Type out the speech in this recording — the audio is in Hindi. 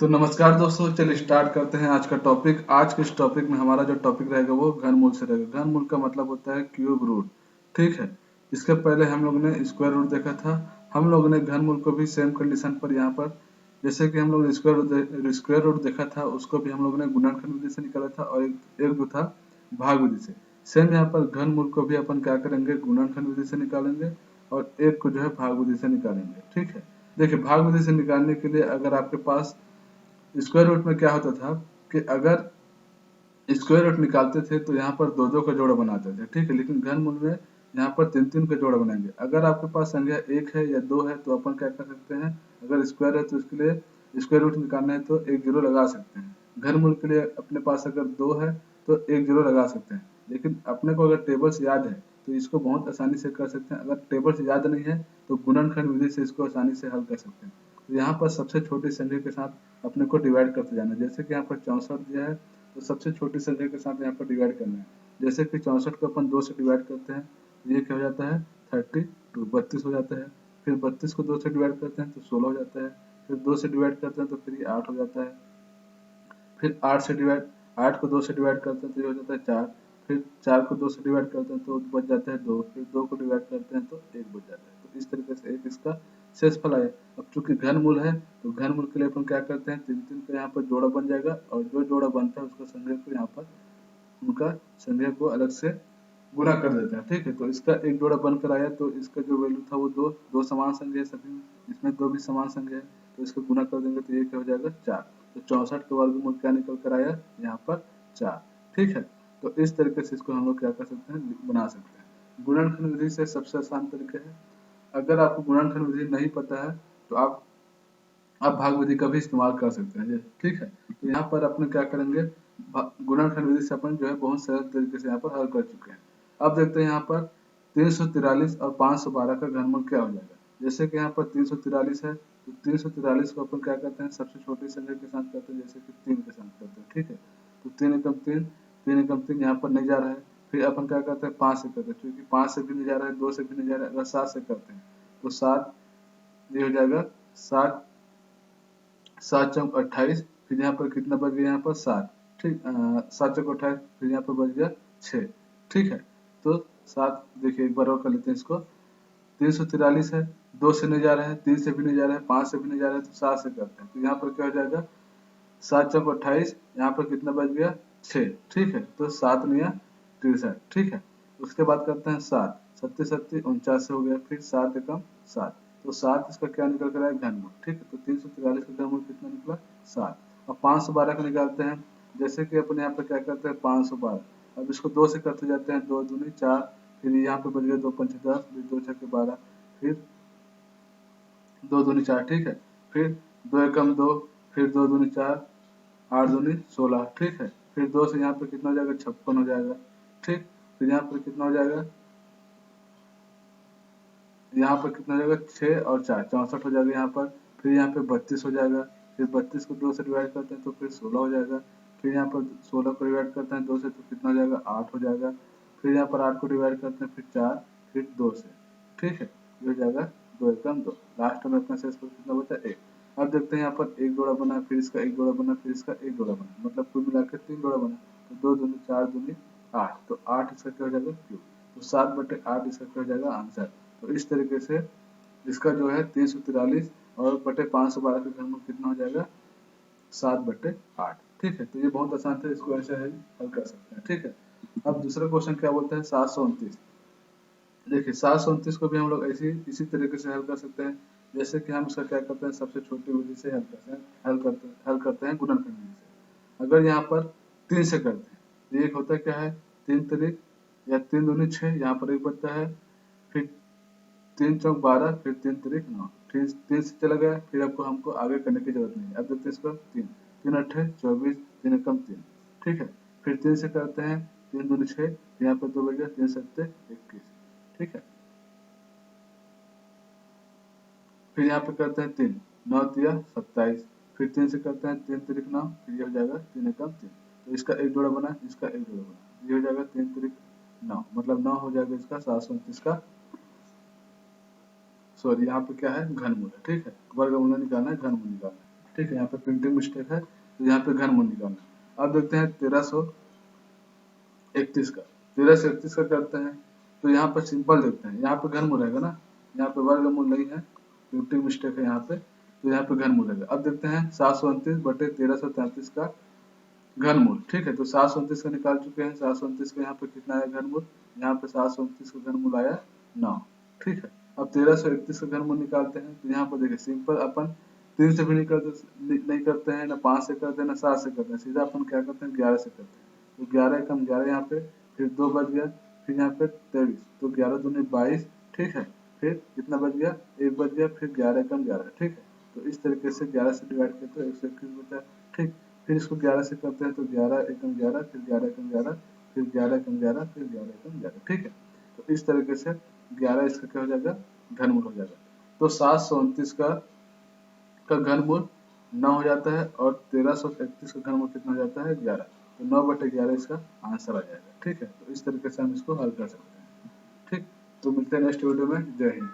तो नमस्कार दोस्तों, चलिए स्टार्ट करते हैं आज का टॉपिक। आज के इस टॉपिक में हमारा जो टॉपिक रहेगा वो घनमूल से रहेगा। घनमूल का मतलब होता है क्यूब रूट। ठीक है, इसके पहले हम लोग ने स्क्वायर रूट देखा था। हम लोग ने घनमूल को भी सेम कंडीशन पर यहाँ पर, जैसे कि हम लोग ने स्क्वायर रूट देखा था, उसको भी हम लोग ने गुणनखंड विधि से निकाला था, और एक जो था भाग विधि से। सेम यहाँ पर घनमूल को भी अपन क्या करेंगे, गुणनखंड विधि से निकालेंगे, और एक को जो है भाग विधि से निकालेंगे। ठीक है, देखिए भाग विधि से निकालने के लिए अगर आपके पास स्क्वायर रूट में क्या होता था कि अगर स्क्वायर रूट निकालते थे तो यहाँ पर दो दो का जोड़ा बनाते थे। ठीक है, लेकिन घनमूल में यहाँ पर तीन तीन का जोड़ा बनाएंगे। अगर आपके पास संख्या एक है या दो है तो अपन क्या कर सकते हैं, अगर स्क्वायर है तो इसके लिए स्क्वायर रूट निकालना है तो एक जीरो लगा सकते हैं। घनमूल के लिए अपने पास अगर दो है तो एक जीरो लगा सकते हैं। लेकिन अपने को अगर टेबल्स याद है तो इसको बहुत आसानी से कर सकते हैं। अगर टेबल्स याद नहीं है तो गुणनखंड विधि से इसको आसानी से हल कर सकते हैं। तो यहाँ पर सबसे छोटी संख्या के साथ अपने को डिवाइड करते जाना है। जैसे कि यहाँ पर 64 दिया है तो सबसे छोटी संख्या के साथ यहाँ पर डिवाइड करना है। जैसे कि 64 को अपन 2 से डिवाइड करते हैं तो ये क्या हो जाता है 32, 32 हो जाता है। फिर 32 को 2 से डिवाइड करते हैं तो 16 हो जाता है। फिर 2 से डिवाइड करते हैं तो फिर ये 8 हो जाता है। फिर 8 को 2 से डिवाइड करते हैं तो ये हो जाता है 4। फिर 4 को 2 से डिवाइड करते हैं तो बच जाता है 2। फिर 2 को डिवाइड करते हैं तो 1 बच जाता है। तो इस तरीके से एक इसका शेषफल आया। अब चूंकि घनमूल है तो घनमूल के लिए अपन क्या करते हैं, तीन तीन का यहाँ पर जोड़ा बन जाएगा, और जो जोड़ा बनता है उसका संख्या को यहाँ पर उनका संख्या को अलग से गुणा कर देते हैं। ठीक है, तो इसका एक जोड़ा बनकर आया तो इसका जो वैल्यू था वो दो, दो समान संख्या है सभी में, इसमें दो भी समान संख्या है तो इसको गुणा कर देंगे तो ये क्या हो जाएगा 4। तो 64 का वर्गमूल क्या निकल कर आया यहाँ पर 4। ठीक है, तो इस तरीके से इसको हम लोग क्या कर सकते हैं, बना सकते हैं। गुणनखंड विधि से सबसे आसान तरीका है। अगर आपको गुणनखंड विधि नहीं पता है तो आप भाग विधि का भी इस्तेमाल कर सकते हैं। ठीक है, तो यहाँ पर अपन क्या करेंगे, गुणनखंड विधि से अपन जो है बहुत सरल तरीके से यहाँ पर हल कर चुके हैं। अब देखते हैं यहाँ पर 343 और 512 का घनमूल क्या हो जाएगा। जैसे कि यहाँ पर 343 है तो 343 को अपन क्या करते हैं, सबसे छोटी संख्या के साथ करते हैं, जैसे कि 3 के साथ करते हैं। ठीक है, तो 3 एकम 3, 3 एकम 3 यहाँ पर नहीं जा रहा है। फिर अपन क्या करते हैं, 5 से करते हैं, क्योंकि 5 से भी नहीं जा रहा है, 2 से भी नहीं जा रहा है। अगर 7 से करते हैं तो 7 ये हो जाएगा 7, 7 चौक 28। फिर यहाँ पर कितना बच गया, यहाँ पर 7। ठीक, 7 चौक 28, फिर यहाँ पर बच गया 6। ठीक है, तो 7, देखिए एक बार और कर लेते हैं इसको। 343 है, 2 से नहीं जा रहा है, 3 से भी नहीं जा रहा है, 5 से भी नहीं जा रहा है, तो 7 से करते हैं। तो यहाँ पर क्या हो जाएगा 7 चौक 28, यहाँ पर कितना बच गया 6। ठीक है, तो 7 नया 63। ठीक है, उसके बाद करते हैं 7, 7 7 49 हो गया। फिर 7 एकम 7, तो 7 इसका क्या निकल कर आया, घनमूल। ठीक है, तो 343 का घनमूल कितना निकला 7। अब 512 का निकालते हैं। जैसे कि अपन यहाँ पर क्या करते हैं 512, अब इसको 2 से करते जाते हैं, 2 दूनी 4। फिर यहाँ पे बच गया 2 पंचे 10, फिर 2 छक्के 12, फिर 2 दूनी 4। ठीक है, फिर 2 एकम 2, फिर 2 दूनी 4, 8 दूनी 16। ठीक है, फिर 2 से यहाँ पे कितना हो जाएगा 56 हो जाएगा। ठीक, फिर यहाँ पर कितना हो जाएगा, यहाँ पर कितना हो जाएगा 6 और 4 64 हो जाएगा यहाँ पर। फिर यहाँ पे 32 हो जाएगा। फिर 32 को 2 से डिवाइड करते हैं तो फिर 16 हो जाएगा। फिर यहाँ पर 16 को डिवाइड करते हैं 2 से तो कितना हो जाएगा 8 हो जाएगा। फिर यहाँ पर 8 को डिवाइड करते हैं फिर 4, फिर 2 से। ठीक है, ये हो जाएगा 2 एकम 2। लास्ट में अपना शेष कितना बचा 1। अब देखते हैं यहाँ पर एक जोड़ा बना, फिर इसका एक जोड़ा बना, फिर इसका एक जोड़ा बना, मतलब कुल मिलाकर 3 जोड़ा बना। तो 2 दूनी 4 दूनी 8, तो 8 इसका क्या हो जाएगा क्यूब। तो 7/8 इसका क्या हो जाएगा आंसर। तो इस तरीके से इसका जो है 343 और बटे 512 का घनमूल कितना हो जाएगा 7/8। ठीक है, तो ये बहुत आसान था, इसको ऐसे हल कर सकते हैं। ठीक है, अब दूसरा क्वेश्चन क्या बोलता है 729। देखिए 729 को भी हम लोग ऐसे इसी तरीके से हल कर सकते हैं। जैसे कि हम इसका क्या करते हैं, सबसे छोटी विधि से हल करते हैं गुणनखंड विधि से। अगर यहाँ पर 3 से करते हैं तो एक होता है क्या है 3 तिरिक या 3 दूनी 6, यहाँ पर एक बचता है। फिर 3 चौक 12, फिर 3 तिरिक 9, फिर 3 से चला गया। फिर आपको हमको आगे करने की जरूरत नहीं है। अब देखते हैं इसको 3, 3 अट्ठे 24, 3 एकम 3। ठीक है, फिर 3 से करते हैं 3 दूनी 6, यहाँ पर 2 बच गया, 3 सत्ते 21। ठीक है, फिर यहाँ पे करते हैं 3, 9 तिया 27। फिर 3 से करते हैं 3 तिरिक 9, फिर ये हो जाएगा 3 एकम 3। तो इसका एक जोड़ा बना, इसका एक जोड़ा बना, ये हो जाएगा 3 तिरिक 9, मतलब 9 हो जाएगा इसका 729 का। सॉरी, यहाँ पे क्या है घनमूल है। ठीक है, वर्गमूल निकालना है, घनमूल निकालना है। ठीक है, यहाँ पे प्रिंटिंग मिस्टेक है, तो यहाँ पे घनमूल निकालना। अब देखते हैं 1331 का। 1331 का करते हैं, तो यहाँ पर सिंपल देखते हैं, यहाँ पे घनमूल रहेगा ना, यहाँ पे वर्गमूल नहीं है, प्रिंटिंग मिस्टेक है यहाँ पे, तो यहाँ पे घनमूल रहेगा। अब देखते हैं 729 बटे 1333 का घनमूल। ठीक है, तो 729 का निकाल चुके हैं, 729 का यहाँ पे कितना है घनमूल, यहाँ पे 729 का घनमूल आया 9। ठीक है, अब 1331 का घनमूल निकालते हैं, तो यहाँ पर देखिए सिंपल अपन 3 से भी नहीं करते हैं, ना 5 से करते हैं, ना 7 से करते हैं, सीधा अपन क्या करते हैं 11 से करते हैं। तो 11 एकम 11 यहाँ पे, फिर 2 बच गया, फिर यहाँ पे 23, तो 11 दूनी 22। ठीक है, फिर कितना बच गया, 1 बच गया, फिर 11 एकम 11। ठीक है, तो इस तरीके से 11 से डिवाइड करते हैं 121 बचा। ठीक, फिर इसको 11 से करते हैं, तो 11 एकम 11, फिर 11 एकम 11, फिर 11 एकम 11, फिर 11 एकम 11। ठीक है, तो इस तरीके से 11 इसका क्या हो जाएगा, घनमूल हो जाएगा। तो 729 का घनमूल 9 हो जाता है, और 1331 का घनमूल कितना हो जाता है 11। तो 9/11 इसका आंसर आ जाएगा। ठीक है, तो इस तरीके से हम इसको हल कर सकते हैं। ठीक, तो मिलते हैं नेक्स्ट वीडियो में। जय हिंद।